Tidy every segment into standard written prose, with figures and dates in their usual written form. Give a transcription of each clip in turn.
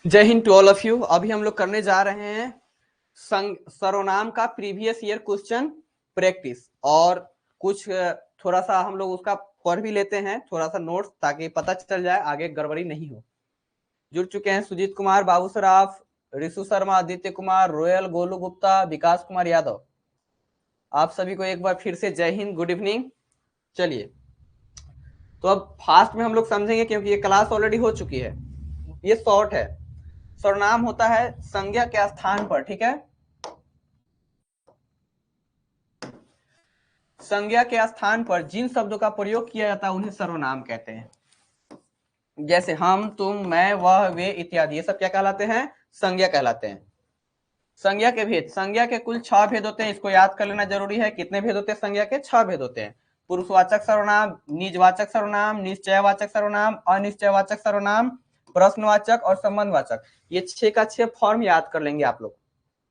जय हिंद to all of you. अभी हम लोग करने जा रहे हैं सर्वनाम का प्रीवियस ईयर क्वेश्चन प्रैक्टिस, और कुछ थोड़ा सा हम लोग उसका पढ़ भी लेते हैं, थोड़ा सा नोट्स, ताकि पता चल जाए आगे गड़बड़ी नहीं हो। जुड़ चुके हैं सुजीत कुमार, बाबू सराफ, ऋषु शर्मा, आदित्य कुमार, रोयल, गोलू गुप्ता, विकास कुमार यादव। आप सभी को एक बार फिर से जय हिंद, गुड इवनिंग। चलिए, तो अब फास्ट में हम लोग समझेंगे क्योंकि ये क्लास ऑलरेडी हो चुकी है। ये शॉर्ट है। सर्वनाम होता है संज्ञा के स्थान पर, ठीक है। संज्ञा के स्थान पर जिन शब्दों का प्रयोग किया जाता है उन्हें सर्वनाम कहते हैं। जैसे हम, तुम, मैं, वह, वे इत्यादि, ये सब क्या कहलाते हैं? संज्ञा कहलाते हैं। संज्ञा के भेद, संज्ञा के कुल 6 भेद होते हैं। इसको याद कर लेना जरूरी है। कितने भेद होते हैं संज्ञा के? 6 भेद होते हैं। पुरुषवाचक सर्वनाम, निजवाचक सर्वनाम, निश्चयवाचक सर्वनाम, अनिश्चयवाचक सर्वनाम, प्रश्नवाचक और संबंधवाचक। ये 6 का 6 फॉर्म याद कर लेंगे आप लोग,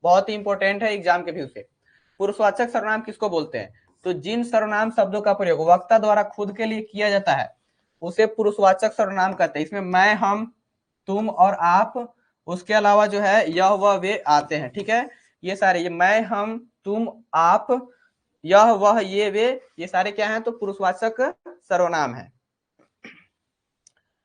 बहुत ही इंपॉर्टेंट है एग्जाम के व्यू से। पुरुषवाचक सर्वनाम किसको बोलते हैं? तो जिन सर्वनाम शब्दों का प्रयोग वक्ता द्वारा खुद के लिए किया जाता है उसे पुरुषवाचक सर्वनाम कहते हैं। इसमें मैं, हम, तुम और आप, उसके अलावा जो है यह, वह, वे आते हैं, ठीक है। ये सारे, ये मैं, हम, तुम, आप, यह, वह, ये, वे, ये सारे क्या हैं? तो पुरुषवाचक सर्वनाम है।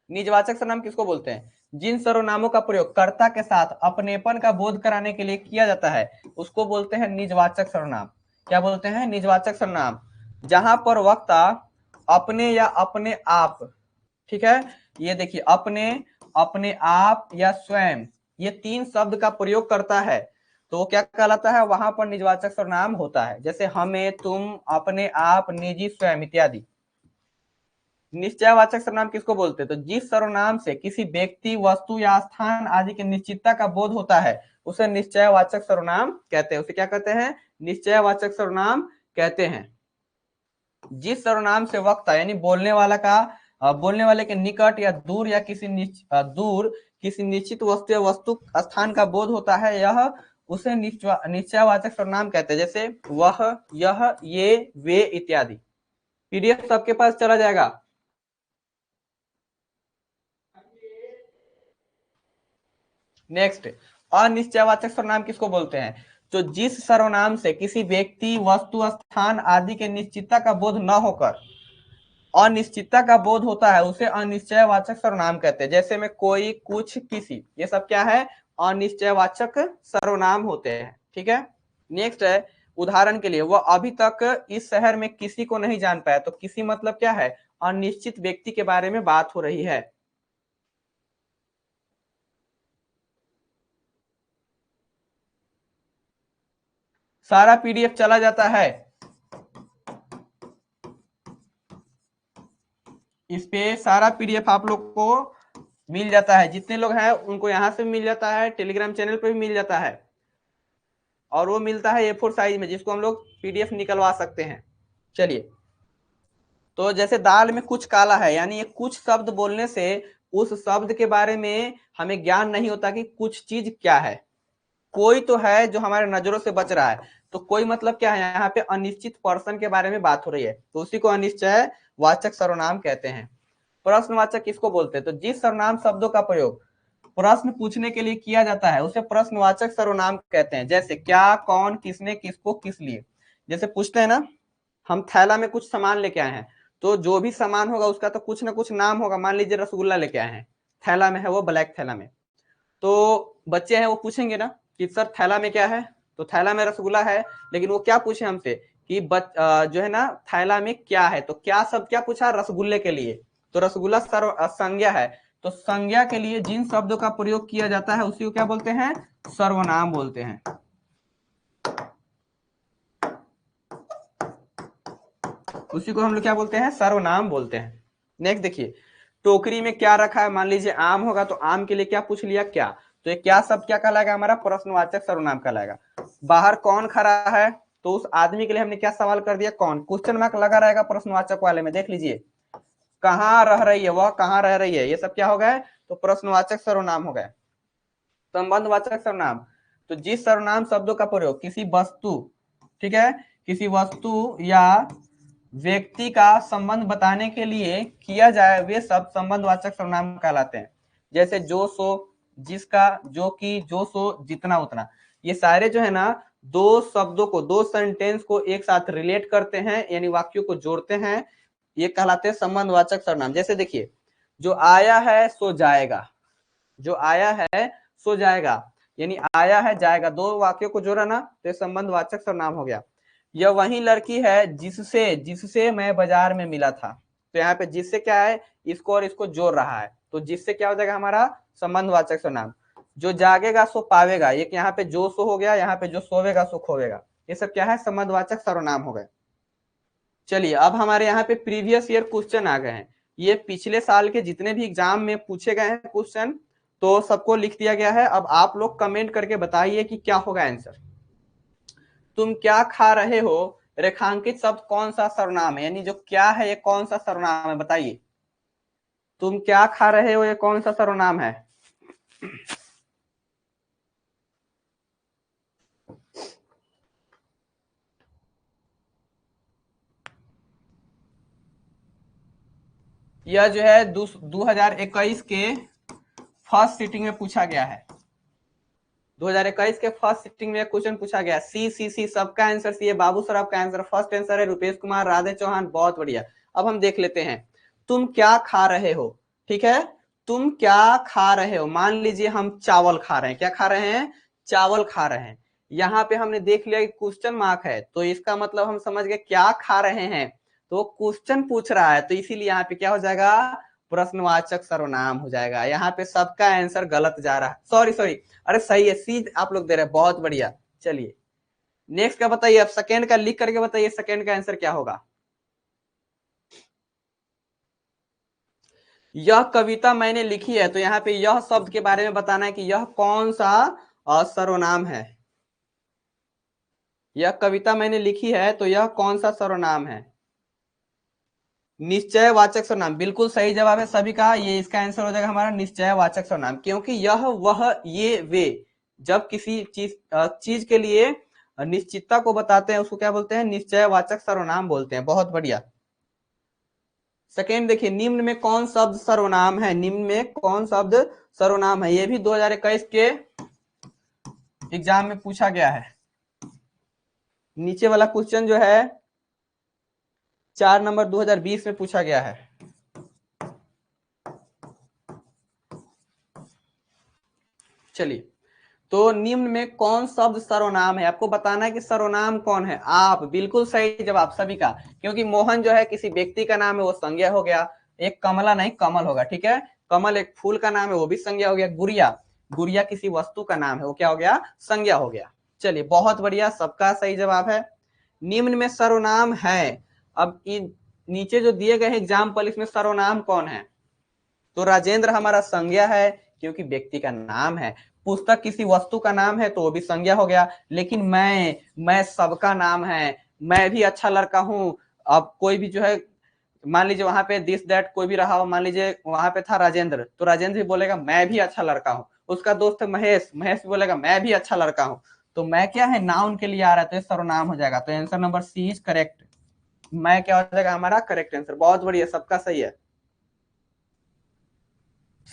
निजवाचक सर्वनाम किसको बोलते हैं? जिन सर्वनामों का प्रयोग कर्ता के साथ अपनेपन का बोध कराने के लिए किया जाता है उसको बोलते हैं निजवाचक सर्वनाम। क्या बोलते हैं? निजवाचक सर्वनाम। जहां पर वक्ता अपने या अपने आप, ठीक है, ये देखिए, अपने, अपने आप या स्वयं, ये 3 शब्द का प्रयोग करता है तो वो क्या कहलाता है? वहां पर निजवाचक सर्वनाम होता है। जैसे हमें, तुम, अपने आप, निजी, स्वयं इत्यादि। निश्चयवाचक सर्वनाम किसको बोलते हैं? तो जिस सर्वनाम से किसी व्यक्ति, वस्तु या स्थान आदि की निश्चितता का बोध होता है उसे निश्चयवाचक सर्वनाम कहते हैं। उसे क्या कहते हैं? निश्चयवाचक सर्वनाम कहते हैं। जिस सर्वनाम से वक्ता यानी बोलने वाला का बोलने वाले के निकट या दूर या किसी निश्चित वस्तु या वस्तु स्थान का बोध होता है, यह उसे निश्चयवाचक सर्वनाम कहते हैं। जैसे वह, यह, ये, वे इत्यादि। पीडीएफ सबके पास चला जाएगा। नेक्स्ट, अनिश्चयवाचक सर्वनाम किसको बोलते हैं? तो जिस सर्वनाम से किसी व्यक्ति, वस्तु, स्थान आदि के निश्चितता का बोध न होकर अनिश्चितता का बोध होता है उसे अनिश्चयवाचक सर्वनाम कहते हैं। जैसे में कोई, कुछ, किसी, ये सब क्या है? अनिश्चयवाचक सर्वनाम होते हैं, ठीक है। नेक्स्ट है, उदाहरण के लिए, वह अभी तक इस शहर में किसी को नहीं जान पाया। तो किसी मतलब क्या है? अनिश्चित व्यक्ति के बारे में बात हो रही है। सारा पीडीएफ चला जाता है इस पे, सारा पीडीएफ आप लोग को मिल जाता है। जितने लोग हैं उनको यहाँ से मिल जाता है, टेलीग्राम चैनल पे भी मिल जाता है, और वो मिलता है A4 साइज में, जिसको हम लोग पीडीएफ निकलवा सकते हैं। चलिए, तो जैसे दाल में कुछ काला है, यानी ये कुछ शब्द बोलने से उस शब्द के बारे में हमें ज्ञान नहीं होता कि कुछ चीज क्या है। कोई तो है जो हमारे नजरों से बच रहा है। तो कोई मतलब क्या है? यहाँ पे अनिश्चित पर्सन के बारे में बात हो रही है, तो उसी को अनिश्चय वाचक सर्वनाम कहते हैं। प्रश्नवाचक किसको बोलते हैं? तो जिस सर्वनाम शब्दों का प्रयोग प्रश्न पूछने के लिए किया जाता है उसे प्रश्नवाचक सर्वनाम कहते हैं। जैसे क्या, कौन, किसने, किसको, किस लिए। जैसे पूछते हैं ना, हम थैला में कुछ सामान लेके आए हैं, तो जो भी सामान होगा उसका तो कुछ ना कुछ नाम होगा। मान लीजिए रसगुल्ला लेके आए हैं, थैला में है, वो ब्लैक थैला में। तो बच्चे हैं वो पूछेंगे ना कि सर थैला में क्या है? तो थैला में रसगुल्ला है, लेकिन वो क्या पूछे हमसे कि जो है ना, थैला में क्या है? तो क्या सब क्या पूछा? रसगुल्ले के लिए। तो रसगुल्ला सर्व संज्ञा है। तो संज्ञा के लिए जिन शब्दों का प्रयोग किया जाता है उसी को क्या बोलते हैं? सर्वनाम बोलते हैं। उसी को हम लोग क्या बोलते हैं? सर्वनाम बोलते हैं। नेक्स्ट देखिए, टोकरी में क्या रखा है? मान लीजिए आम होगा, तो आम के लिए क्या पूछ लिया? क्या। तो ये क्या सब क्या कहलाएगा? हमारा प्रश्नवाचक सर्वनाम कहलाएगा। बाहर कौन खड़ा है? तो उस आदमी के लिए हमने क्या सवाल कर दिया? कौन। क्वेश्चन मार्क लगा रहेगा प्रश्नवाचक वाले में, देख लीजिए। कहाँ रह रही है? वह कहाँ रह रही है? ये सब क्या हो गए? तो प्रश्नवाचक सर्वनाम हो गए। संबंधवाचक सर्वनाम, तो जिस सर्वनाम शब्दों का प्रयोग किसी वस्तु, ठीक है, किसी वस्तु या व्यक्ति का संबंध बताने के लिए किया जाए वे सब संबंधवाचक सर्वनाम कहलाते हैं। जैसे जो, सो, जिसका, जो कि, जो सो, जितना उतना, ये सारे जो है ना दो शब्दों को, दो सेंटेंस को एक साथ रिलेट करते हैं, यानी वाक्यों को जोड़ते हैं, ये कहलाते हैं संबंधवाचक सर्वनाम। जैसे देखिए, जो आया है सो जाएगा, जो आया है सो जाएगा, यानी आया है जाएगा, दो वाक्यों को जोड़ा ना तो संबंधवाचक सर्वनाम हो गया। यह वही लड़की है जिससे जिससे मैं बाजार में मिला था, तो यहाँ पे जिससे क्या है, इसको और इसको जोड़ रहा है, तो जिससे क्या हो जाएगा हमारा संबंधवाचक सर्वनाम। जो जागेगा सो पावेगा, एक यहाँ पे जो सो हो गया, यहाँ पे जो सोवेगा सो खोवेगा, ये सब क्या है, संबंधवाचक सर्वनाम हो गए। चलिए अब हमारे यहाँ पे प्रीवियस ईयर क्वेश्चन आ गए हैं, ये पिछले साल के जितने भी एग्जाम में पूछे गए हैं क्वेश्चन, तो सबको लिख दिया गया है। अब आप लोग कमेंट करके बताइए कि क्या होगा आंसर। तुम क्या खा रहे हो, रेखांकित शब्द कौन सा सर्वनाम है, यानी जो क्या है ये कौन सा सर्वनाम है, बताइए। तुम क्या खा रहे हो, ये कौन सा सर्वनाम है। यह जो है 2021 के फर्स्ट सिटिंग में पूछा गया है, 2021 के फर्स्ट सिटिंग में क्वेश्चन पूछा गया। सी सबका आंसर सी है, बाबू सर आपका आंसर फर्स्ट आंसर है, रुपेश कुमार, राधे चौहान, बहुत बढ़िया। अब हम देख लेते हैं, तुम क्या खा रहे हो, ठीक है, तुम क्या खा रहे हो, मान लीजिए हम चावल खा रहे हैं, क्या खा रहे हैं, चावल खा रहे हैं। यहाँ पे हमने देख लिया कि क्वेश्चन मार्क है, तो इसका मतलब हम समझ गए क्या खा रहे हैं, तो क्वेश्चन पूछ रहा है, तो इसीलिए यहाँ पे क्या हो जाएगा, प्रश्नवाचक सर्वनाम हो जाएगा। यहाँ पे सबका आंसर गलत जा रहा है, सॉरी सॉरी, अरे सही है, सी आप लोग दे रहे हैं, बहुत बढ़िया। चलिए नेक्स्ट का बताइए, अब सेकेंड का लिख करके बताइए, सेकेंड का आंसर क्या होगा। यह कविता मैंने लिखी है, तो यहाँ पे यह शब्द के बारे में बताना है कि यह कौन सा सर्वनाम है। यह कविता मैंने लिखी है, तो यह कौन सा सर्वनाम है, निश्चयवाचक सर्वनाम, बिल्कुल सही जवाब है सभी का, ये इसका आंसर हो जाएगा हमारा निश्चयवाचक सर्वनाम, क्योंकि यह वह ये वे, जब किसी चीज के लिए निश्चितता को बताते हैं उसको क्या बोलते हैं, निश्चयवाचक सर्वनाम बोलते हैं। बहुत बढ़िया। सेकेंड देखिए, निम्न में कौन शब्द सर्वनाम है, निम्न में कौन शब्द सर्वनाम है, ये भी 2021 के एग्जाम में पूछा गया है। नीचे वाला क्वेश्चन जो है 4 नंबर 2020 में पूछा गया है। चलिए, तो निम्न में कौन शब्द सर्वनाम है, आपको बताना है कि सर्वनाम कौन है। आप, बिल्कुल सही जवाब सभी का, क्योंकि मोहन जो है किसी व्यक्ति का नाम है, वो संज्ञा हो गया, एक कमला नहीं कमल होगा, ठीक है, कमल एक फूल का नाम है, वो भी संज्ञा हो गया। गुड़िया, गुड़िया किसी वस्तु का नाम है, वो क्या हो गया, संज्ञा हो गया। चलिए बहुत बढ़िया, सबका सही जवाब है। निम्न में सर्वनाम है, अब नीचे जो दिए गए एग्जाम्पल, इसमें सर्वनाम कौन है, तो राजेंद्र हमारा संज्ञा है, क्योंकि व्यक्ति का नाम है। पुस्तक किसी वस्तु का नाम है, तो वो भी संज्ञा हो गया। लेकिन मैं सबका नाम है, मैं भी अच्छा लड़का हूं। अब कोई भी जो है, मान लीजिए वहां पे दिस दैट कोई भी रहा हो, मान लीजिए वहां पे था राजेंद्र, तो राजेंद्र भी बोलेगा मैं भी अच्छा लड़का हूँ। उसका दोस्त है महेश, महेश भी बोलेगा मैं भी अच्छा लड़का हूँ। तो मैं क्या है, नाउन के लिए आ रहा है, तो ये सर्वनाम हो जाएगा। तो answer number C is correct. मैं क्या हो जाएगा हमारा करेक्ट आंसर। बहुत बढ़िया, सबका सही है।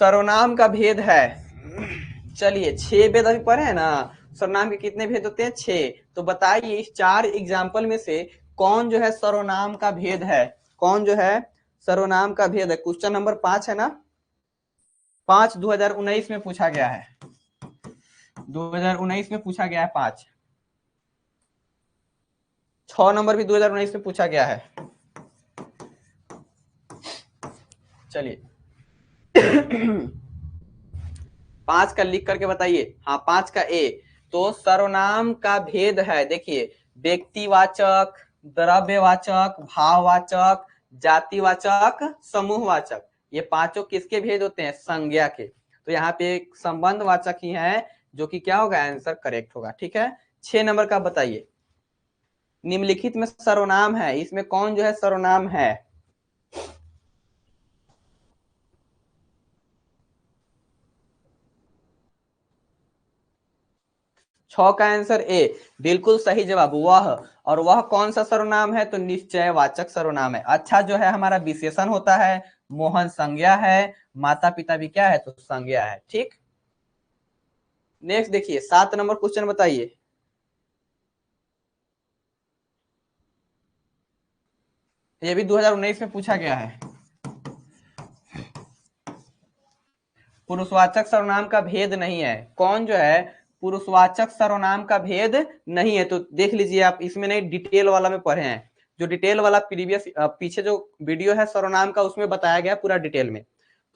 सर्वनाम का भेद है, चलिए 6 भेद अभी पढ़े हैं ना, सर्वनाम के कितने भेद होते हैं, 6। तो बताइए इस 4 एग्जाम्पल में से कौन जो है सर्वनाम का भेद है, कौन जो है सर्वनाम का भेद है। क्वेश्चन नंबर 5 है ना, 5 2019 में पूछा गया है, 2019 में पूछा गया है 5। 6 नंबर भी 2019 में पूछा गया है। चलिए 5 का लिख करके बताइए, हाँ 5 का ए। तो सर्वनाम का भेद है, देखिए, व्यक्तिवाचक, द्रव्यवाचक, भाववाचक, जातिवाचक, समूहवाचक, ये पांचों किसके भेद होते हैं, संज्ञा के। तो यहाँ पे एक संबंधवाचक ही है, जो कि क्या होगा, आंसर करेक्ट होगा, ठीक है। 6 नंबर का बताइए, निम्नलिखित में सर्वनाम है, इसमें कौन जो है सर्वनाम है। 6 का आंसर ए, बिल्कुल सही जवाब, वह। और वह कौन सा सर्वनाम है, तो निश्चयवाचक सर्वनाम है। अच्छा जो है हमारा विशेषण होता है, मोहन संज्ञा है, माता पिता भी क्या है, तो संज्ञा है, ठीक। नेक्स्ट देखिए 7 नंबर क्वेश्चन बताइए। ये भी 2019 में पूछा गया है। पुरुषवाचक सर्वनाम का भेद नहीं है। कौन जो है पुरुषवाचक सर्वनाम का भेद नहीं है। तो देख लीजिए आप, इसमें नहीं डिटेल वाला में पढ़े हैं। जो डिटेल वाला प्रीवियस पीछे जो वीडियो है सर्वनाम का, उसमें बताया गया पूरा डिटेल में।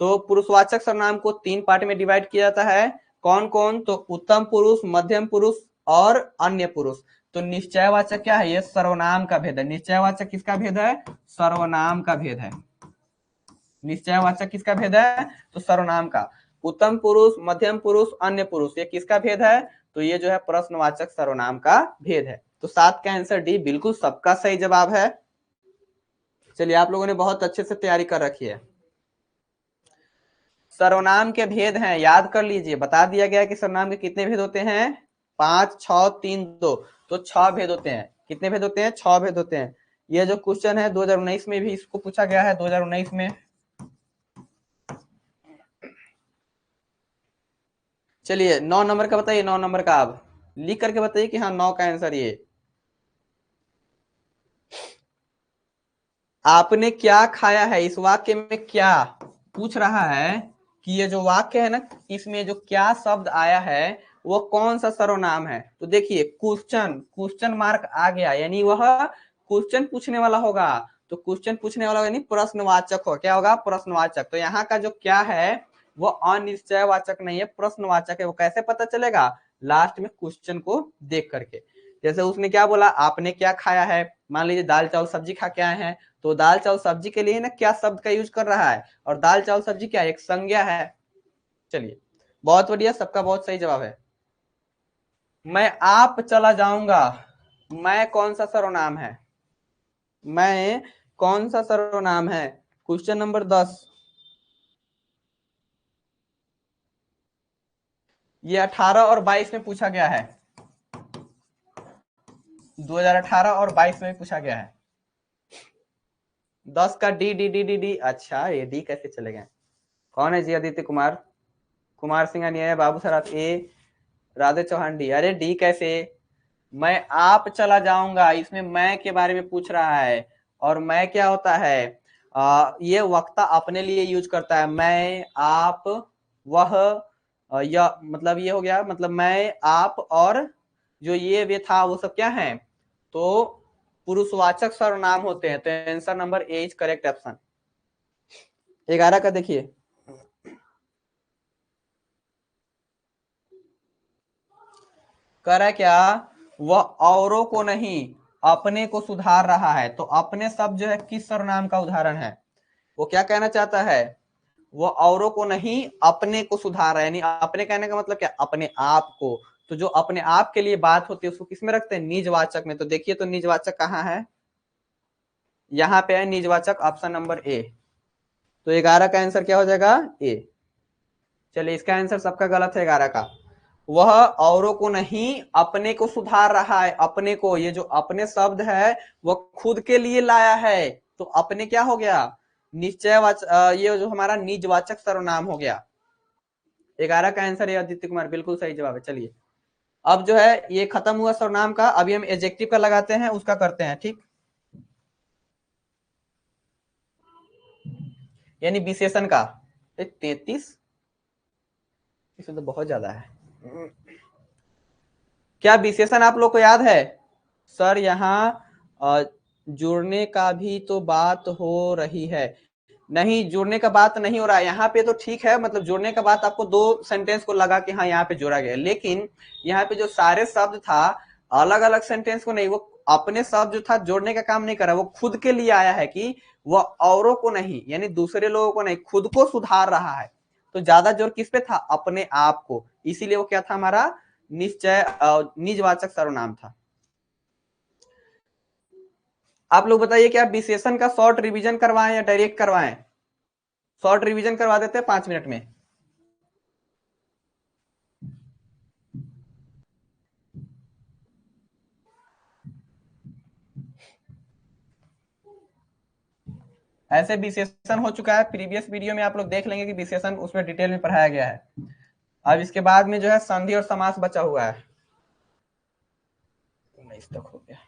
तो पुरुषवाचक सर्वनाम को 3 पार्ट में डिवाइड किया जाता है। कौन कौन? तो उत्तम पुरुष, मध्यम पुरुष और अन्य पुरुष। तो निश्चयवाचक क्या है? ये सर्वनाम का भेद है। निश्चयवाचक किसका भेद है? सर्वनाम का भेद है। निश्चयवाचक किसका भेद है? तो सर्वनाम का। उत्तम पुरुष, मध्यम पुरुष, अन्य पुरुष, ये किसका भेद है? तो ये जो है प्रश्नवाचक सर्वनाम का भेद है। तो 7 का आंसर डी बिल्कुल सबका सही जवाब है। चलिए, आप लोगों ने बहुत अच्छे से तैयारी कर रखी है। सर्वनाम के भेद हैं, याद कर लीजिए। बता दिया गया कि सर्वनाम के कितने भेद होते हैं? 5, 6, 3, 2। तो 6 भेद होते हैं। कितने भेद होते हैं? 6 भेद होते हैं। ये जो क्वेश्चन है 2019 में भी इसको पूछा गया है। 2019 में चलिए 9 नंबर का बताइए। 9 नंबर का आप लिख करके बताइए कि हाँ 9 का आंसर ये। आपने क्या खाया है? इस वाक्य में क्या पूछ रहा है कि ये जो वाक्य है ना, इसमें जो क्या शब्द आया है वो कौन सा सर्वनाम है? तो देखिए क्वेश्चन मार्क आ गया, यानी वह क्वेश्चन पूछने वाला होगा। तो क्वेश्चन पूछने वाला यानी प्रश्नवाचक हो। क्या होगा? प्रश्नवाचक। तो यहाँ का जो क्या है वो अनिश्चयवाचक नहीं है, प्रश्नवाचक है। वो कैसे पता चलेगा? लास्ट में क्वेश्चन को देख करके। जैसे उसने क्या बोला, आपने क्या खाया है? मान लीजिए दाल चावल सब्जी खा के आए हैं, तो दाल चावल सब्जी के लिए ना क्या शब्द का यूज कर रहा है? और दाल चावल सब्जी क्या एक संज्ञा है। चलिए, बहुत बढ़िया, सबका बहुत सही जवाब है। मैं आप चला जाऊंगा, मैं कौन सा सर्वनाम है? मैं कौन सा सर्वनाम है? Question number 10। ये 18 और 22 में पूछा गया है। 2018 और 22 में पूछा गया है। 10 का D D D D D. अच्छा, ये डी कैसे चले गए? कौन है जी? आदित्य कुमार, कुमार सिंह नहीं है, बाबू सराफ ए, राधे चौहान डी। अरे डी कैसे? मैं आप चला जाऊंगा, इसमें मैं के बारे में पूछ रहा है। और मैं क्या होता है? ये वक्ता अपने लिए यूज करता है। मैं, आप, वह, या मतलब ये हो गया, मतलब मैं, आप और जो ये वे था वो सब क्या है? तो पुरुषवाचक सर्वनाम होते हैं। तो answer number A is correct option. 11 का देखिए। कह रहा है क्या? वह औरों को नहीं अपने को सुधार रहा है। तो अपने शब्द जो है किस सर्वनाम का उदाहरण है? वो क्या कहना चाहता है? वो औरों को नहीं अपने को सुधार रहा है। यानी अपने कहने का मतलब क्या? अपने आप को। तो जो अपने आप के लिए बात होती है उसको किसमें रखते हैं? निजवाचक में। तो देखिए, तो निजवाचक कहाँ है? यहाँ पे है निजवाचक, ऑप्शन नंबर ए। तो 11 का आंसर क्या हो जाएगा? ए। चलिए, इसका आंसर सबका गलत है 11 का। वह औरों को नहीं अपने को सुधार रहा है। अपने को, ये जो अपने शब्द है वह खुद के लिए लाया है। तो अपने क्या हो गया? ये जो हमारा निजवाचक सर्वनाम हो गया। 11 का आंसर है आदित्य कुमार, बिल्कुल सही जवाब है। चलिए, अब जो है ये खत्म हुआ सर्वनाम का। अभी हम एडजेक्टिव का लगाते हैं, उसका करते हैं, ठीक? यानी विशेषण का। 33, इसमें तो बहुत ज्यादा है। क्या विशेषण आप लोग को याद है? सर यहाँ जुड़ने का भी तो बात हो रही है। नहीं, जुड़ने का बात नहीं हो रहा है यहाँ पे। तो ठीक है, मतलब जुड़ने का बात आपको 2 सेंटेंस को लगा कि हाँ यहाँ पे जोड़ा गया, लेकिन यहाँ पे जो सारे शब्द था अलग अलग सेंटेंस को नहीं, वो अपने शब्द जो था जोड़ने का काम नहीं कर रहा। वो खुद के लिए आया है कि वह औरों को नहीं, यानी दूसरे लोगों को नहीं, खुद को सुधार रहा है। तो ज्यादा जोर किस पे था? अपने आप को। इसीलिए वो क्या था हमारा? निजवाचक सर्वनाम था। आप लोग बताइए, क्या विशेषण का शॉर्ट रिवीजन करवाएं या डायरेक्ट करवाएं? शॉर्ट रिवीजन करवा देते हैं 5 मिनट में। ऐसे विशेषण हो चुका है, प्रीवियस वीडियो में आप लोग देख लेंगे कि विशेषण उसमें डिटेल में पढ़ाया गया है। अब इसके बाद में जो है संधि और समास बचा हुआ है। 19 तक हो गया।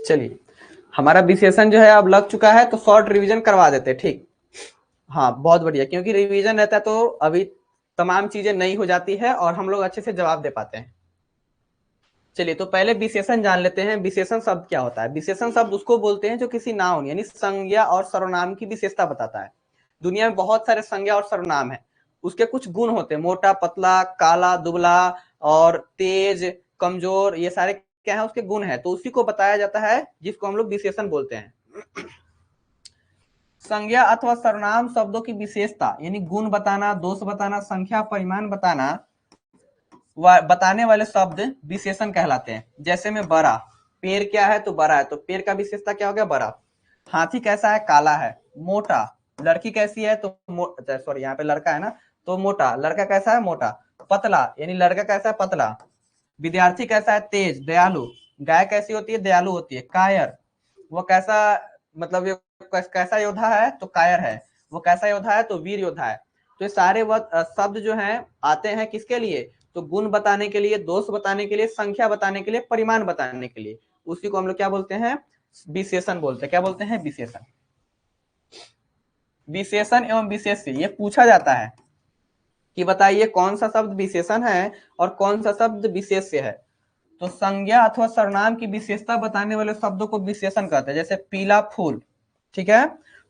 चलिए, हमारा विशेषण जो है अब लग चुका है, तो शॉर्ट रिवीजन करवा देते हैं। ठीक, हाँ बहुत बढ़िया, क्योंकि रिवीजन रहता है तो अभी तमाम चीजें नई हो जाती है और हम लोग अच्छे से जवाब दे पाते हैं। चलिए, तो पहले विशेषण जान लेते हैं। विशेषण शब्द क्या होता है? विशेषण शब्द उसको बोलते हैं जो किसी नाउन यानी संज्ञा और सर्वनाम की विशेषता बताता है। दुनिया में बहुत सारे संज्ञा और सर्वनाम है, उसके कुछ गुण होते हैं, मोटा, पतला, काला, दुबला और तेज, कमजोर, ये सारे क्या है उसके गुण है, तो उसी को बताया जाता है जिसको हम लोग विशेषण बोलते हैं। संज्ञा अथवा सर्वनाम शब्दों की विशेषता यानी गुण बताना, दोष बताना, संख्या, परिमाण बताना, बताने वाले शब्द विशेषण कहलाते हैं। जैसे में बड़ा, पेड़ क्या है तो बड़ा है, तो पेड़ का विशेषता क्या हो गया? बड़ा। हाथी कैसा है? काला है। मोटा, लड़की कैसी है तो सॉरी यहाँ पे लड़का है ना, तो मोटा, लड़का कैसा है? मोटा। पतला यानी लड़का कैसा है? पतला। विद्यार्थी कैसा है? तेज, दयालु। गाय कैसी होती है? दयालु होती है। कायर, वो कैसा, मतलब ये कैसा योद्धा है तो कायर है। वो कैसा योद्धा है तो वीर योद्धा है। तो ये सारे शब्द जो हैं आते हैं किसके लिए? तो गुण बताने के लिए, दोष बताने के लिए, संख्या बताने के लिए, परिमाण बताने के लिए। उसी को हम लोग क्या बोलते हैं? विशेषण बोलते हैं। क्या बोलते हैं? विशेषण। विशेषण एवं विशेष्य ये पूछा जाता है कि बताइए कौन सा शब्द विशेषण है और कौन सा शब्द विशेष्य है। तो संज्ञा अथवा सर्वनाम की विशेषता बताने वाले शब्दों को विशेषण कहते हैं। जैसे पीला फूल, ठीक है,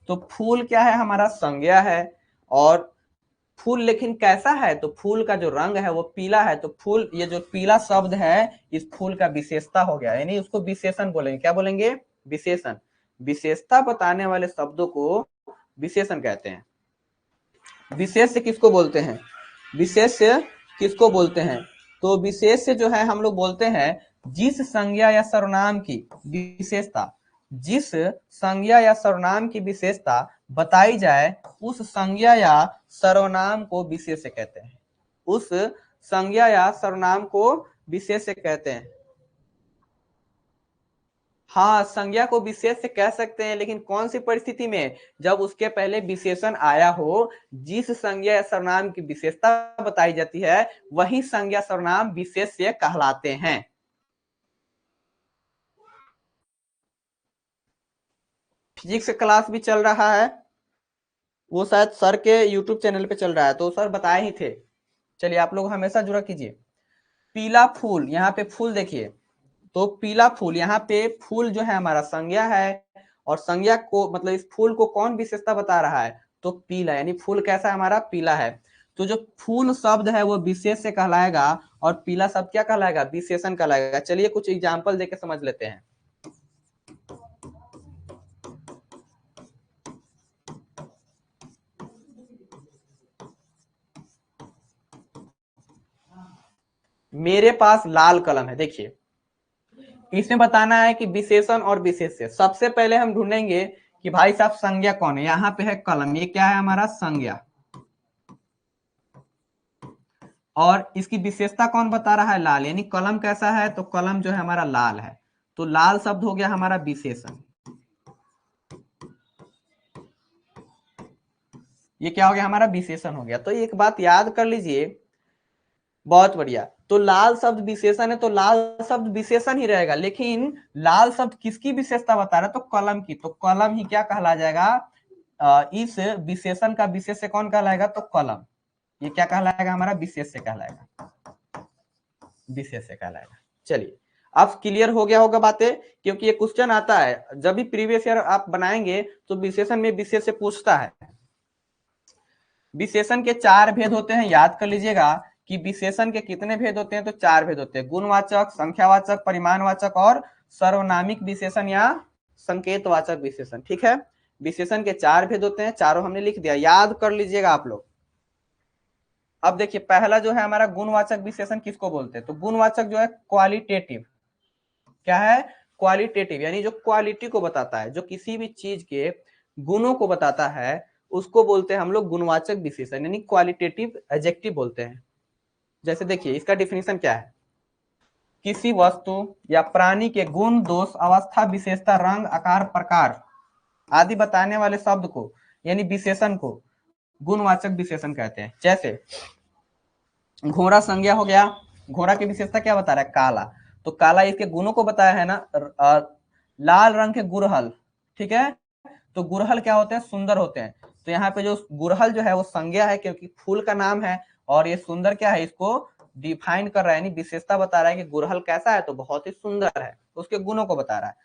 तो फूल क्या है? हमारा संज्ञा है। और फूल लेकिन कैसा है? तो फूल का जो रंग है वो पीला है, तो फूल, ये जो पीला शब्द है इस फूल का विशेषता हो गया, यानी उसको विशेषण बोलेंगे। क्या बोलेंगे? विशेषण। विशेषता बताने वाले शब्दों को विशेषण कहते हैं। विशेष्य किसको बोलते हैं? विशेष्य किसको बोलते हैं? तो विशेष्य जो है हम लोग बोलते हैं जिस संज्ञा या सर्वनाम की विशेषता, जिस संज्ञा या सर्वनाम की विशेषता बताई जाए उस संज्ञा या सर्वनाम को विशेष्य कहते हैं। उस संज्ञा या सर्वनाम को विशेष्य कहते हैं। हाँ, संज्ञा को विशेष्य कह सकते हैं, लेकिन कौन सी परिस्थिति में? जब उसके पहले विशेषण आया हो। जिस संज्ञा या सर्वनाम की विशेषता बताई जाती है वही संज्ञा सर्वनाम विशेष्य कहलाते हैं। फिजिक्स क्लास भी चल रहा है, वो शायद सर के यूट्यूब चैनल पे चल रहा है, तो सर बताए ही थे। चलिए, आप लोग हमेशा जुड़ा कीजिए। पीला फूल, यहाँ पे फूल देखिए, तो पीला फूल, यहाँ पे फूल जो है हमारा संज्ञा है, और संज्ञा को मतलब इस फूल को कौन विशेषता बता रहा है? तो पीला, यानी फूल कैसा हमारा? पीला है। तो जो फूल शब्द है वो विशेष से कहलाएगा और पीला शब्द क्या कहलाएगा? विशेषण कहलाएगा। चलिए कुछ एग्जाम्पल देके समझ लेते हैं। मेरे पास लाल कलम है, देखिए इसमें बताना है कि विशेषण और विशेष्य। सबसे पहले हम ढूंढेंगे कि भाई साहब संज्ञा कौन है। यहाँ पे है कलम, ये क्या है? हमारा संज्ञा। और इसकी विशेषता कौन बता रहा है? लाल, यानी कलम कैसा है? तो कलम जो है हमारा लाल है, तो लाल शब्द हो गया हमारा विशेषण। ये क्या हो गया? हमारा विशेषण हो गया। तो एक बात याद कर लीजिए, बहुत बढ़िया। तो लाल शब्द विशेषण है, तो लाल शब्द विशेषण ही रहेगा, लेकिन लाल शब्द किसकी विशेषता बता रहा है? तो कलम की। तो कलम ही क्या कहला जाएगा? इस विशेषण का विशेष्य कौन कहलाएगा? तो कलम। ये क्या कहलाएगा? हमारा विशेष्य कहलाएगा, विशेष्य कहलाएगा। चलिए, अब क्लियर हो गया होगा बातें, क्योंकि ये क्वेश्चन आता है जब भी प्रीवियस ईयर आप बनाएंगे तो विशेषण में विशेष से पूछता है। विशेषण के 4 भेद होते हैं, याद कर लीजिएगा कि विशेषण के कितने भेद होते हैं, तो 4 भेद होते हैं, गुणवाचक, संख्यावाचक, परिमाणवाचक और सर्वनामिक विशेषण या संकेतवाचक विशेषण। ठीक है, विशेषण के 4 भेद होते हैं, चारों हमने लिख दिया, याद कर लीजिएगा आप लोग। अब देखिए पहला जो है हमारा गुणवाचक विशेषण किसको बोलते हैं, तो गुणवाचक जो है क्वालिटेटिव, क्या है, क्वालिटेटिव, यानी जो क्वालिटी को बताता है, जो किसी भी चीज के गुणों को बताता है, उसको बोलते हैं हम लोग गुणवाचक विशेषण, यानी क्वालिटेटिव एडजेक्टिव बोलते हैं। जैसे देखिए इसका डिफिनीशन क्या है, किसी वस्तु या प्राणी के गुण, दोष, अवस्था, विशेषता, रंग, आकार, प्रकार आदि बताने वाले शब्द को यानी विशेषण को गुणवाचक विशेषण कहते हैं। जैसे घोड़ा संज्ञा हो गया, घोड़ा की विशेषता क्या बता रहा है, काला, तो काला इसके गुणों को बताया है ना। लाल रंग के गुड़हल, ठीक है, तो गुड़हल क्या होते हैं, सुंदर होते हैं, तो यहाँ पे जो गुड़हल जो है वो संज्ञा है क्योंकि फूल का नाम है, और ये सुंदर क्या है, इसको डिफाइन कर रहा है, यानी विशेषता बता रहा है कि गुड़हल कैसा है, तो बहुत ही सुंदर है, उसके गुणों को बता रहा है।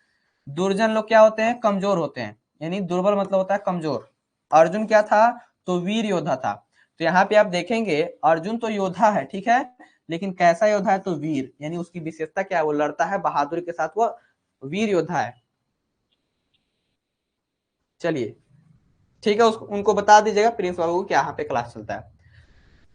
दुर्जन लोग क्या होते हैं, कमजोर होते हैं, यानी दुर्बल मतलब होता है कमजोर। अर्जुन क्या था, तो वीर योद्धा था, तो यहाँ पे आप देखेंगे अर्जुन तो योद्धा है, ठीक है, लेकिन कैसा योद्धा है, तो वीर, यानी उसकी विशेषता क्या है, वो लड़ता है बहादुरी के साथ, वो वीर योद्धा है। चलिए ठीक है, उसको उनको बता दीजिएगा प्रिंस बाबू को, क्या यहाँ पे क्लास चलता है।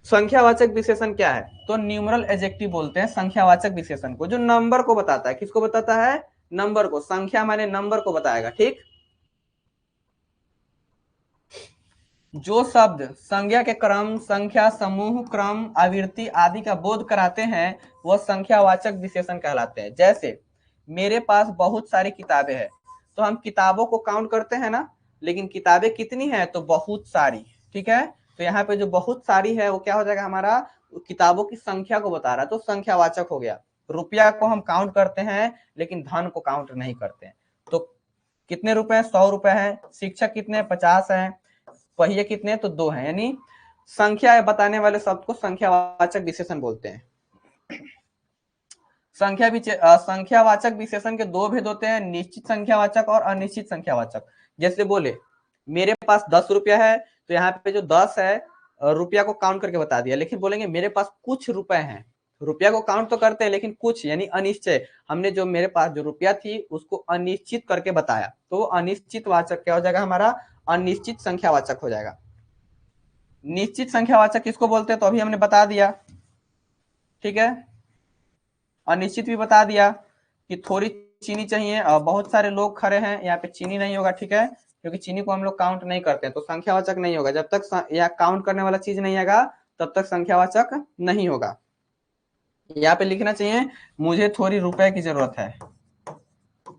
संख्यावाचक विशेषण क्या है, तो न्यूमरल एडजेक्टिव बोलते हैं संख्यावाचक विशेषण को, जो नंबर को बताता है, किसको बताता है, नंबर को, संख्या माने नंबर को बताएगा। ठीक, जो शब्द संज्ञा के क्रम, संख्या, समूह, क्रम, आवृत्ति आदि का बोध कराते हैं वह संख्यावाचक विशेषण कहलाते हैं। जैसे मेरे पास बहुत सारी किताबें हैं, तो हम किताबों को काउंट करते हैं ना, लेकिन किताबें कितनी हैं, तो बहुत सारी। ठीक है, तो यहाँ पे जो बहुत सारी है वो क्या हो जाएगा हमारा, किताबों की संख्या को बता रहा है, तो संख्यावाचक हो गया। रुपया को हम काउंट करते हैं लेकिन धन को काउंट नहीं करते हैं, तो कितने रुपए, 100 रुपए हैं, शिक्षक कितने, 50 हैं, पहिए कितने, तो 2 हैं, यानी संख्या बताने वाले शब्द को संख्यावाचक विशेषण बोलते हैं। संख्यावाचक विशेषण के 2 भेद होते हैं, निश्चित संख्यावाचक और अनिश्चित संख्यावाचक। जैसे बोले मेरे पास 10 रुपया है, तो यहाँ पे जो 10 है रुपया को काउंट करके बता दिया, लेकिन बोलेंगे मेरे पास कुछ रुपए हैं, रुपया को काउंट तो करते हैं लेकिन कुछ, यानी अनिश्चय, हमने जो मेरे पास जो रुपया थी उसको अनिश्चित करके बताया, तो अनिश्चित वाचक क्या हो जाएगा हमारा, अनिश्चित संख्यावाचक हो जाएगा। निश्चित संख्यावाचक किसको बोलते हैं, तो अभी हमने बता दिया, ठीक है, अनिश्चित भी बता दिया कि थोड़ी चीनी चाहिए, बहुत सारे लोग खड़े हैं, यहाँ पे चीनी नहीं होगा, ठीक है, क्योंकि चीनी को हम लोग काउंट नहीं करते हैं, तो संख्यावाचक नहीं होगा, जब तक यह काउंट करने वाला चीज नहीं आएगा तब तक संख्यावाचक नहीं होगा। यहाँ पे लिखना चाहिए मुझे थोड़ी रुपए की जरूरत है,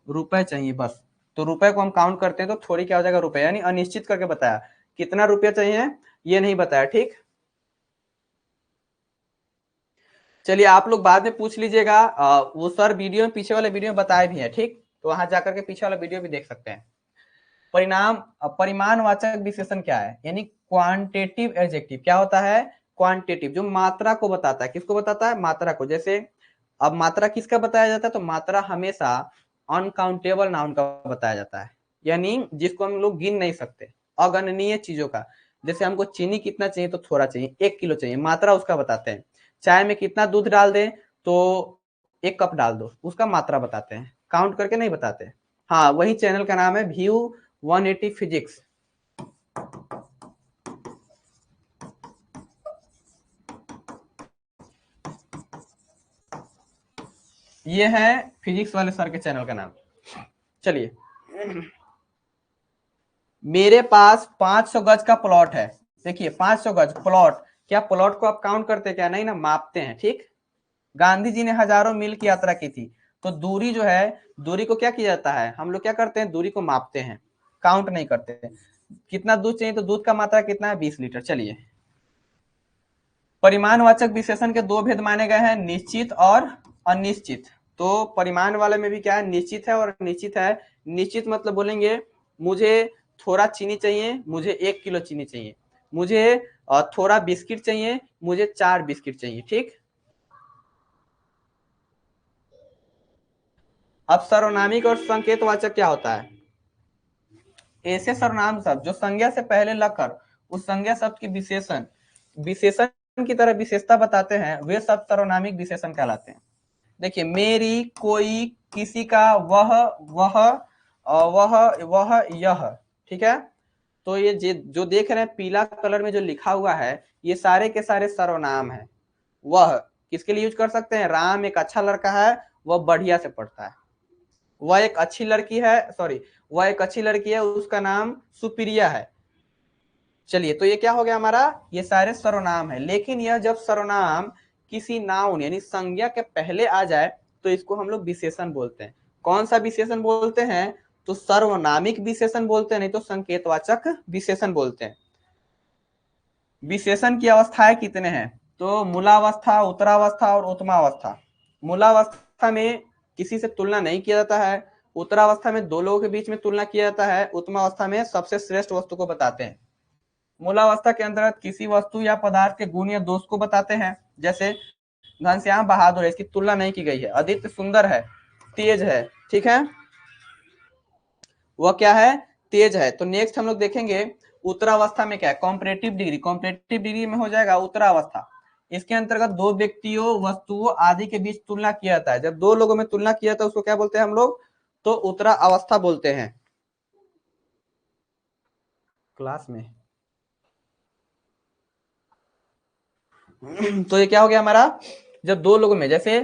रुपए चाहिए बस, तो रुपए को हम काउंट करते हैं, तो थोड़ी क्या हो जाएगा, रुपए, यानी अनिश्चित करके बताया, कितना रुपया चाहिए ये नहीं बताया। ठीक, चलिए आप लोग बाद में पूछ लीजिएगा, वो सर वीडियो में, पीछे वाले वीडियो में बताए भी है, ठीक, तो वहां जाकर के पीछे वाला वीडियो भी देख सकते हैं। परिमाणवाचक विशेषण क्या है, यानी क्वांटिटेटिव एडजेक्टिव क्या होता है, क्वांटिटेटिव, जो मात्रा को बताता है, किसको बताता है, मात्रा को। जैसे अब मात्रा किसका बताया जाता है, तो मात्रा हमेशा अनकाउंटेबल नाउन का बताया जाता है, यानी जिसको हम लोग गिन नहीं सकते, अगणनीय चीजों का। जैसे हमको चीनी कितना चाहिए, तो थोड़ा चाहिए, 1 किलो चाहिए, मात्रा उसका बताते हैं। चाय में कितना दूध डाल दें, तो 1 कप डाल दो, उसका मात्रा बताते हैं, काउंट करके नहीं बताते। हाँ, वही चैनल का नाम है व्यू 180 फिजिक्स। ये है फिजिक्स वाले सर के चैनल का नाम। चलिए, मेरे पास 500 गज का प्लॉट है, देखिए 500 गज प्लॉट, क्या प्लॉट को आप काउंट करते, क्या नहीं ना, मापते हैं। ठीक, गांधी जी ने हजारों मील की यात्रा की थी, तो दूरी जो है, दूरी को क्या किया जाता है, हम लोग क्या करते हैं, दूरी को मापते हैं, काउंट नहीं करते। कितना दूध चाहिए, तो दूध का मात्रा कितना है, 20 लीटर। चलिए, परिमाणवाचक विशेषण के 2 भेद माने गए हैं, निश्चित और अनिश्चित। तो परिमाण वाले में भी क्या है, निश्चित है और निश्चित है। निश्चित मतलब बोलेंगे मुझे थोड़ा चीनी चाहिए, मुझे 1 किलो चीनी चाहिए, मुझे थोड़ा बिस्किट चाहिए, मुझे 4 बिस्किट चाहिए। ठीक, अब सर्वनामिक और संकेतवाचक क्या होता है? ऐसे सर्वनाम शब्द जो संज्ञा से पहले लगकर उस संज्ञा शब्द की विशेषण विशेषण की तरह विशेषता बताते हैं, वे शब्द सर्वनामिक विशेषण कहलाते हैं। देखिए, मेरी, कोई, किसी का, वह, यह, ठीक है। तो ये जो देख रहे हैं पीला कलर में जो लिखा हुआ है, ये सारे के सारे सर्वनाम है। वह किसके लिए यूज कर सकते हैं? राम एक अच्छा लड़का है, वह बढ़िया से पढ़ता है। वह एक अच्छी लड़की है, सॉरी, वह एक अच्छी लड़की है, उसका नाम सुप्रिया है। चलिए, तो ये क्या हो गया हमारा? ये सारे सर्वनाम है। लेकिन यह जब सर्वनाम किसी नाउन यानी संज्ञा के पहले आ जाए तो इसको हम लोग विशेषण बोलते हैं। कौन सा विशेषण बोलते हैं? तो सर्वनामिक विशेषण बोलते हैं, नहीं तो संकेतवाचक विशेषण बोलते हैं। विशेषण की अवस्थाएं कितने हैं? तो मूलावस्था, उत्तरावस्था और उत्तमावस्था। मूलावस्था में किसी से तुलना नहीं किया जाता है, उत्तरावस्था में दो लोगों के बीच में तुलना किया जाता है, उत्तमावस्था में सबसे श्रेष्ठ वस्तु को बताते हैं। मूलावस्था के अंतर्गत किसी वस्तु या पदार्थ के गुण या दोष को बताते हैं। जैसे घनश्याम बहादुर है, इसकी तुलना नहीं की गई है। आदित्य सुंदर है, तेज है, ठीक है, वह क्या है? तेज है। तो नेक्स्ट हम लोग देखेंगे उत्तरावस्था में क्या है? Comparative degree. कॉम्परेटिव डिग्री में हो जाएगा उत्तरावस्था। इसके अंतर्गत दो व्यक्तियों, वस्तुओं आदि के बीच तुलना किया जाता है। जब दो लोगों में तुलना किया जाता है उसको क्या बोलते हैं हम लोग? तो उत्तरावस्था बोलते हैं। क्लास में तो ये क्या हो गया हमारा? जब दो लोगों में, जैसे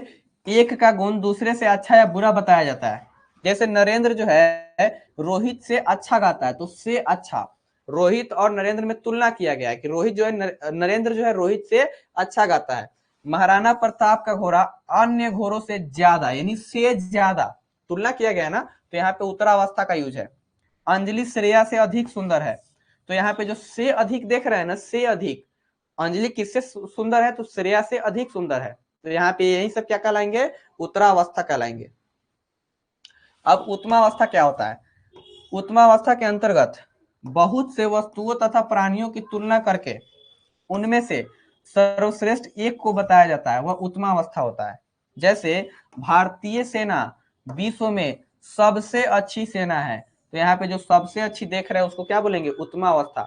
एक का गुण दूसरे से अच्छा या बुरा बताया जाता है। जैसे नरेंद्र जो है रोहित से अच्छा गाता है, तो से अच्छा, रोहित और नरेंद्र में तुलना किया गया है कि रोहित जो है नरेंद्र जो है रोहित से अच्छा गाता है। महाराणा प्रताप का घोड़ा अन्य घोड़ों से ज्यादा, यानी से ज्यादा तुलना किया गया है ना, तो यहाँ पे उत्तरावस्था का यूज है। अंजलि श्रेया से अधिक सुंदर है, तो यहाँ पे जो से अधिक देख रहे हैं ना, से अधिक, अंजलि किससे सुंदर है? तो श्रेया से अधिक सुंदर है। तो यहाँ पे यही सब क्या कहलाएंगे? उत्तरावस्था कहलाएंगे। अब उत्तमावस्था क्या होता है? उत्तमावस्था के अंतर्गत बहुत से वस्तुओं तथा प्राणियों की तुलना करके उनमें से सर्वश्रेष्ठ एक को बताया जाता है, वह उत्तमावस्था होता है। जैसे भारतीय सेना विश्व में सबसे अच्छी सेना है, तो यहाँ पे जो सबसे अच्छी देख रहे हैं उसको क्या बोलेंगे? उत्तमावस्था।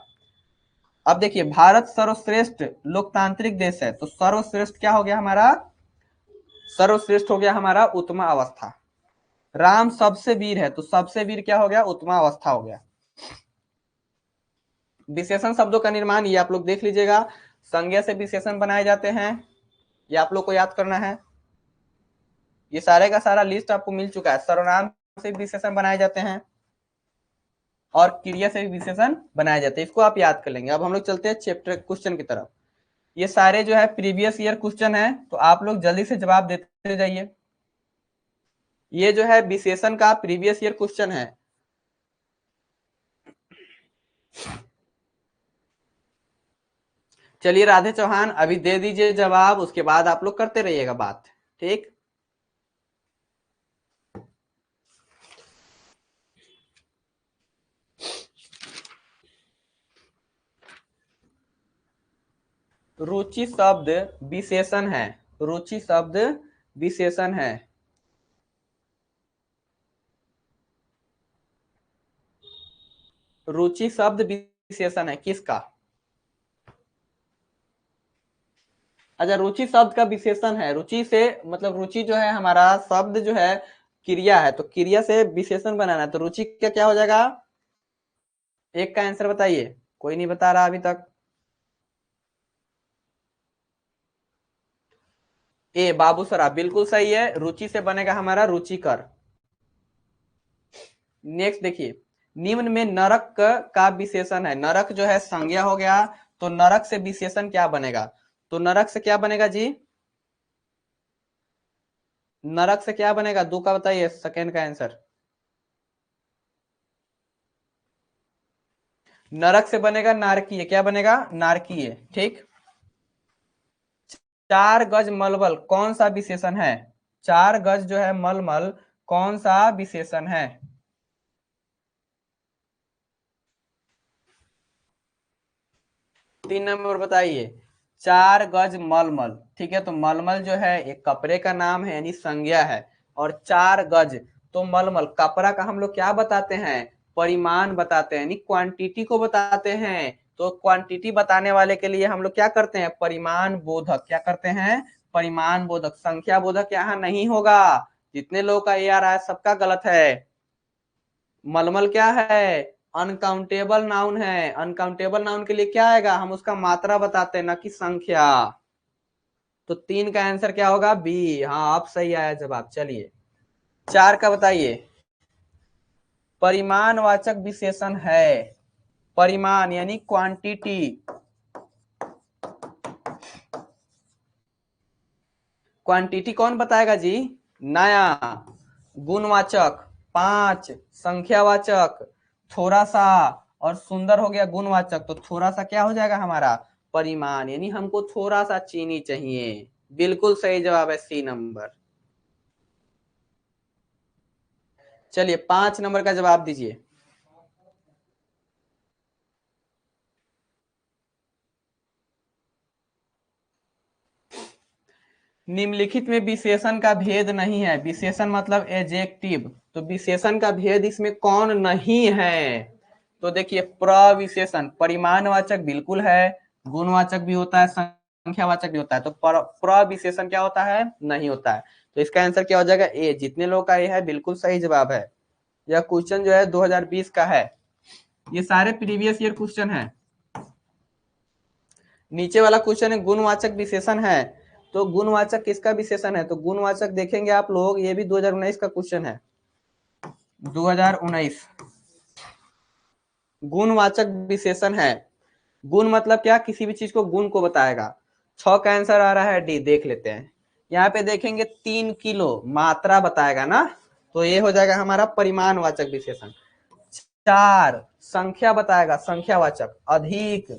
अब देखिए, भारत सर्वश्रेष्ठ लोकतांत्रिक देश है, तो सर्वश्रेष्ठ क्या हो गया हमारा? सर्वश्रेष्ठ हो गया हमारा उत्तमा अवस्था। राम सबसे वीर है, तो सबसे वीर क्या हो गया? उत्तमा अवस्था हो गया। विशेषण शब्दों का निर्माण ये आप लोग देख लीजिएगा। संज्ञा से विशेषण बनाए जाते हैं, ये आप लोग को याद करना है। ये सारे का सारा लिस्ट आपको मिल चुका है। सर्वनाम से विशेषण बनाए जाते हैं और क्रिया से विशेषण बनाए जाते हैं, इसको आप याद कर लेंगे। अब हम लोग चलते हैं चैप्टर क्वेश्चन की तरफ। ये सारे जो है प्रीवियस ईयर क्वेश्चन है, तो आप लोग जल्दी से जवाब देते जाइए। ये जो है विशेषण का प्रीवियस ईयर क्वेश्चन है। चलिए राधे चौहान, अभी दे दीजिए जवाब, उसके बाद आप लोग करते रहिएगा बात, ठीक। रुचि शब्द विशेषण है, रुचि शब्द विशेषण है। रुचि शब्द विशेषण है किसका? अच्छा, रुचि शब्द का विशेषण है। रुचि से मतलब रुचि जो है हमारा शब्द जो है क्रिया है, तो क्रिया से विशेषण बनाना है, तो रुचि का क्या हो जाएगा? एक का आंसर बताइए, कोई नहीं बता रहा अभी तक। ए बाबू सराफ बिल्कुल सही है, रुचि से बनेगा हमारा रुचिकर। नेक्स्ट देखिए, निम्न में नरक का विशेषण है। नरक जो है संज्ञा हो गया, तो नरक से विशेषण क्या बनेगा? तो नरक से क्या बनेगा जी? नरक से क्या बनेगा? दो का बताइए, सेकेंड का आंसर। नरक से बनेगा नारकीय। क्या बनेगा? नारकीय, ठीक। चार गज मलमल कौन सा विशेषण है? चार गज जो है मलमल कौन सा विशेषण है? तीन नंबर बताइए। चार गज मलमल, ठीक है, तो मलमल जो है एक कपड़े का नाम है यानी संज्ञा है, और चार गज तो मलमल कपड़ा का हम लोग क्या बताते हैं, परिमाण बताते हैं, यानी क्वांटिटी को बताते हैं। तो क्वांटिटी बताने वाले के लिए हम लोग क्या करते हैं, परिमाण बोधक, क्या करते हैं, परिमाण बोधक। संख्या बोधक यहाँ नहीं होगा। जितने लोगों का ए आ रहा है सबका गलत है। मलमल क्या है, अनकाउंटेबल नाउन है। अनकाउंटेबल नाउन के लिए क्या आएगा, हम उसका मात्रा बताते हैं, ना कि संख्या। तो 3 का आंसर क्या होगा, बी। हाँ अब सही आया जवाब। चलिए 4 का बताइए। परिमाणवाचक विशेषण है, परिमाण यानी क्वांटिटी। क्वांटिटी कौन बताएगा जी, नया। गुणवाचक 5, संख्यावाचक थोड़ा सा, और सुंदर हो गया गुणवाचक। तो थोड़ा सा क्या हो जाएगा हमारा, परिमाण, यानी हमको थोड़ा सा चीनी चाहिए। बिल्कुल सही जवाब है सी नंबर। चलिए 5 नंबर का जवाब दीजिए। निम्नलिखित में विशेषण का भेद नहीं है। विशेषण मतलब एडजेक्टिव, तो विशेषण का भेद इसमें कौन नहीं है। तो देखिए प्रविशेषण, परिमाणवाचक बिल्कुल है, गुणवाचक भी होता है, संख्यावाचक भी होता है। तो प्रविशेषण क्या होता है, नहीं होता है। तो इसका आंसर क्या हो जाएगा, ए। जितने लोग का ए है बिल्कुल सही जवाब है। यह क्वेश्चन जो है 2020 का है। ये सारे प्रीवियस ईयर क्वेश्चन है। नीचे वाला क्वेश्चन है गुणवाचक विशेषण है। तो गुणवाचक किसका विशेषण है, तो गुणवाचक देखेंगे आप लोग, ये भी 2019 का क्वेश्चन है। 2019 गुणवाचक विशेषण है। गुण मतलब क्या, किसी भी चीज को गुण को बताएगा। 6 का आंसर आ रहा है डी। देख लेते हैं, यहाँ पे देखेंगे 3 किलो मात्रा बताएगा ना, तो ये हो जाएगा हमारा परिमाणवाचक विशेषण। 4 संख्या बताएगा, संख्यावाचक। अधिक,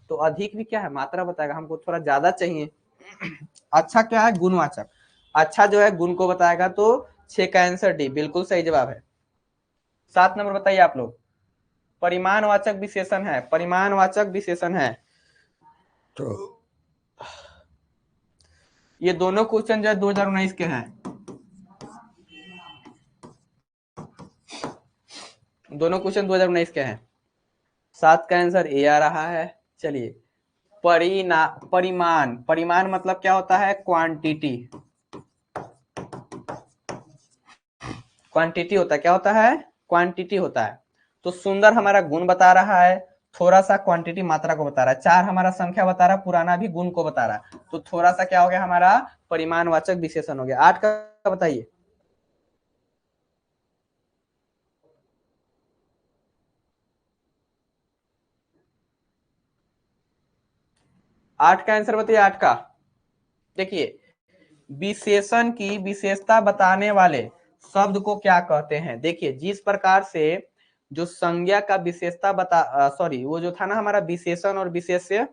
तो अधिक भी क्या है, मात्रा बताएगा, हमको थोड़ा ज्यादा चाहिए। अच्छा क्या है, गुणवाचक। अच्छा जो है गुण को बताएगा। तो 6 का आंसर डी बिल्कुल सही जवाब है। 7 नंबर बताइए आप लोग। परिमाणवाचक विशेषण है, परिमाणवाचक विशेषण है। तो ये दोनों क्वेश्चन जो है 2019 के हैं। दोनों क्वेश्चन 2019 के हैं। 7 का आंसर ए आ रहा है। चलिए परिमाण, परिमाण मतलब क्या होता है, क्वांटिटी। क्वांटिटी होता है, क्या होता है, क्वांटिटी होता है। तो सुंदर हमारा गुण बता रहा है, थोड़ा सा क्वांटिटी मात्रा को बता रहा है। 4 हमारा संख्या बता रहा है, पुराना भी गुण को बता रहा है। तो थोड़ा सा क्या हो गया हमारा, परिमाणवाचक विशेषण हो गया। 8 का बताइए। आठ का आंसर बताइए। 8 का देखिए, विशेषण की विशेषता बताने वाले शब्द को क्या कहते हैं। देखिए जिस प्रकार से जो संज्ञा का विशेषता बता, सॉरी वो जो था ना हमारा विशेषण और विशेष्य,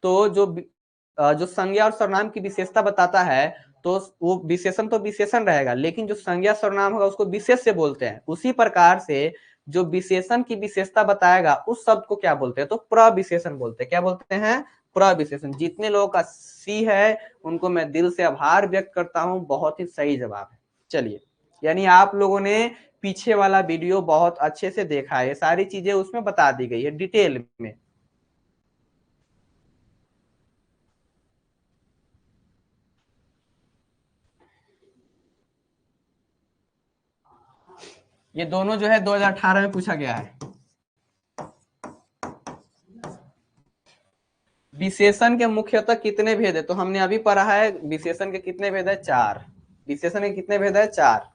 तो जो संज्ञा और सर्वनाम की विशेषता बताता है, तो वो विशेषण तो विशेषण रहेगा, लेकिन जो संज्ञा सर्वनाम होगा उसको विशेष्य बोलते हैं। उसी प्रकार से जो विशेषण की विशेषता बताएगा उस शब्द को क्या बोलते हैं, तो प्रविशेषण बोलते हैं। क्या बोलते हैं, प्रविशेषण। जितने लोगों का सी है उनको मैं दिल से आभार व्यक्त करता हूं, बहुत ही सही जवाब है। चलिए, यानी आप लोगों ने पीछे वाला वीडियो बहुत अच्छे से देखा है, ये सारी चीजें उसमें बता दी गई है डिटेल में। ये दोनों जो है 2018 में पूछा गया है। विशेषण के मुख्यतः कितने भेद है, तो हमने अभी पढ़ा है विशेषण के कितने भेद है, 4। विशेषण के कितने भेद है, 4।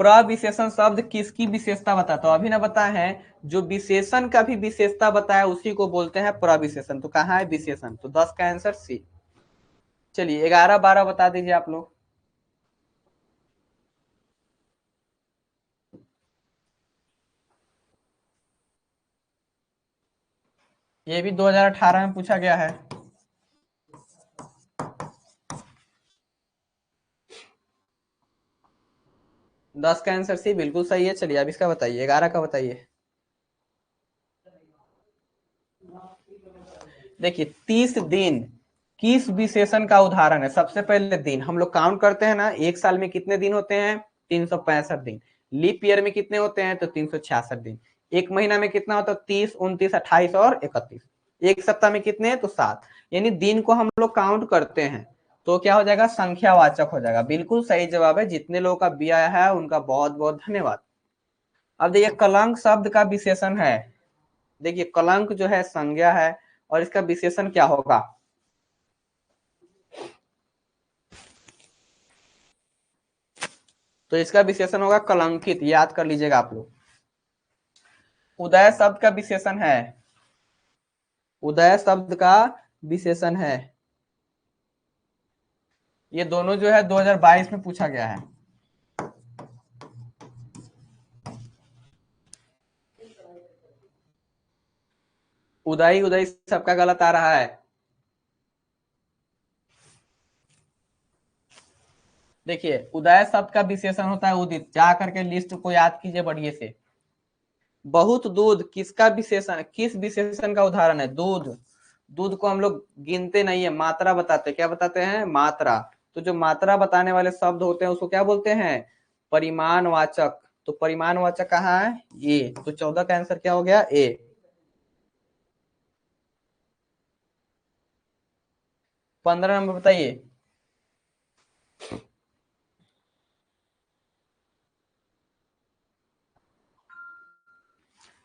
प्रविशेषण शब्द किसकी विशेषता बताता है, अभी ना बताए हैं, जो विशेषण का भी विशेषता बताया उसी को बोलते हैं प्रविशेषण। तो कहाँ है विशेषण, तो 10 का आंसर सी। चलिए 11 12 बता दीजिए आप लोग। ये भी 2018 में पूछा गया है। 10 का आंसर सी बिल्कुल सही है। चलिए अब इसका बताइए, 11 का बताइए। देखिए 30 दिन किस विशेषण का उदाहरण है? सबसे पहले दिन, हम लोग काउंट करते हैं ना, एक साल में कितने दिन होते हैं? 365 दिन। लीप ईयर में कितने होते हैं? तो 366 दिन। एक महीना में कितना होता है? 30, 29, 28 और 31। एक सप्ताह में कितने हैं? तो 7। यानी दिन को हम लोग काउंट करते हैं, तो क्या हो जाएगा? संख्यावाचक हो जाएगा। बिल्कुल सही जवाब है। जितने लोगों का बी आया है उनका बहुत बहुत धन्यवाद। अब देखिए, कलंक शब्द का विशेषण है। देखिए, कलंक जो है संज्ञा है, और इसका विशेषण क्या होगा? तो इसका विशेषण होगा कलंकित। याद कर लीजिएगा आप लोग। उदय शब्द का विशेषण है, उदय शब्द का विशेषण है। ये दोनों जो है 2022 में पूछा गया है। उदय उदय सबका गलत आ रहा है। देखिए, उदय शब्द का विशेषण होता है उदित। जा करके लिस्ट को याद कीजिए बढ़िया से। बहुत दूध किसका विशेषण, किस विशेषण का उदाहरण है? दूध। दूध को हम लोग गिनते नहीं है, मात्रा बताते। क्या बताते हैं? मात्रा। तो जो मात्रा बताने वाले शब्द होते हैं उसको क्या बोलते हैं? परिमाणवाचक। तो परिमाणवाचक कहाँ है? ए। तो 14 का आंसर क्या हो गया? ए। 15 नंबर बताइए।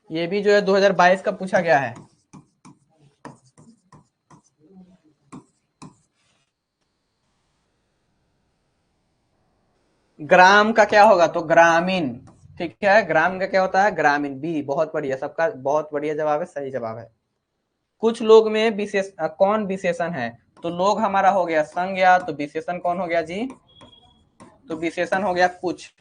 ये भी जो है 2022 का पूछा गया है। ग्राम का क्या होगा? तो ग्रामीण। ठीक है, ग्राम का क्या होता है? ग्रामीण। बी, बहुत बढ़िया, सबका बहुत बढ़िया जवाब है, सही जवाब है। कुछ लोग में विशेष कौन विशेषण है? तो लोग हमारा हो गया संज्ञा, तो विशेषण कौन हो गया जी? तो विशेषण हो गया कुछ।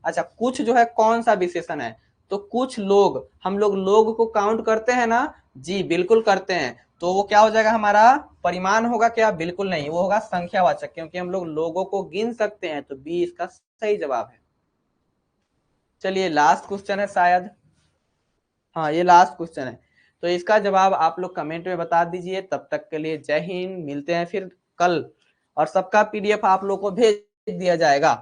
अच्छा, कुछ जो है कौन सा विशेषण है? तो कुछ लोग, हम लोग को काउंट करते हैं ना? जी बिल्कुल करते हैं। तो वो क्या हो जाएगा हमारा? परिमाण होगा क्या? बिल्कुल नहीं, वो होगा संख्यावाचक, क्योंकि हम लोग लोगों को गिन सकते हैं। तो बी इसका सही जवाब है। चलिए, लास्ट क्वेश्चन है शायद। हाँ, ये लास्ट क्वेश्चन है। तो इसका जवाब आप लोग कमेंट में बता दीजिए। तब तक के लिए जय हिंद। मिलते हैं फिर कल, और सबका पीडीएफ आप लोग को भेज दिया जाएगा।